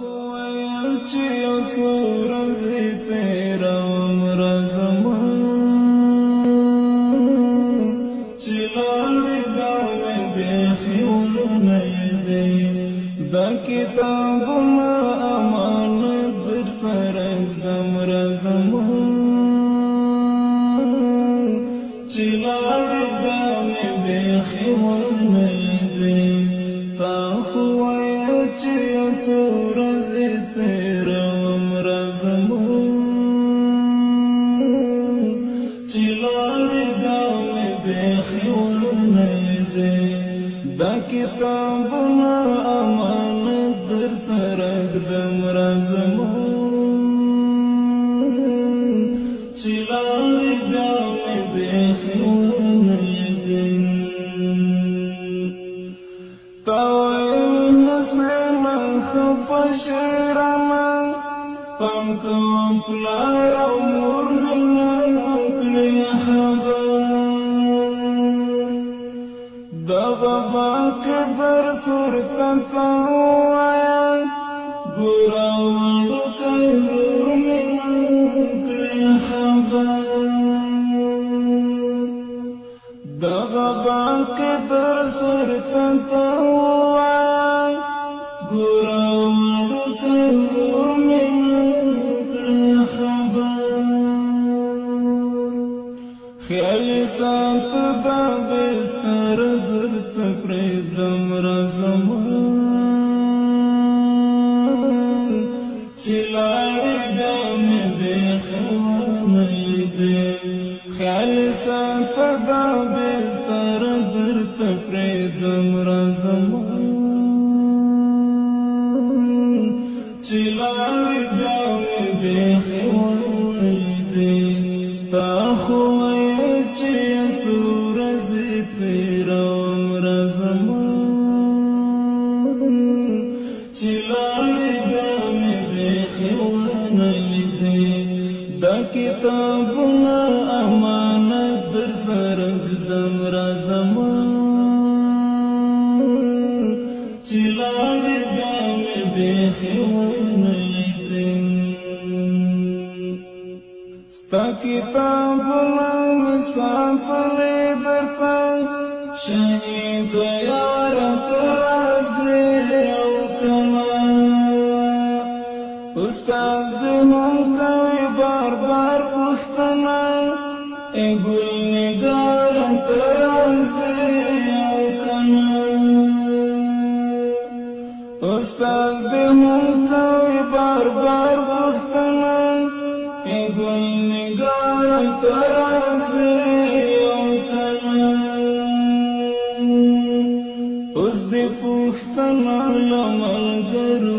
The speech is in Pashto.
خو ویل چې یو څو ورځې تېروم راځمه چې لاړې دا مې بیخي ونی دی دا کتابونه امانت در سره ږدم راځمه چې لاړې دا مې بیخي ونی دی تا خو ویل چې یو څو ورځې تېروم راځمه چې لاړې دا مې بیخي ونی دی دا کتابونه امانت در سره ږدم راځمه چې لاړې دا مې بیخي ونی دی تا ویل نسیمه خفه شیرانه پام کوم پلار او مور مې نه کړې خبر دغه باقي درس ورته ته ووایه ګوره وړوکی ورور مې نه کړې خبر دغه باقي درس ورته ته ووایه ګوره وړوکی ورور مې نه کړې خبر خیال ساته دا بستر درته پرېږدم راځمه چې لاړې بیا مې بیخي ونی دی خیال ساته دا بستر درته پرېږدم راځمه چې لاړې بیا مې بیخي ونی دی تا خو ویل چې یو څو ورځې تېروم راځمه چې لاړې بیا مې بیخي ونی دی دا کتابونه امانت در سره ږدم راځمه چې لاړې بیا مې بیخي ونی دی ستا کتابونه مې ساتلې درته شهید یاره ته راځې او کنه استاد دې هم کوي بار بار پوښتنه ای ګل نګاره ته راځې او کنه استاد دې هم کوي بار بار پوښتنه ای ګل نګاره ته راځې او کنه اوس دې پوښتنه له ملګرو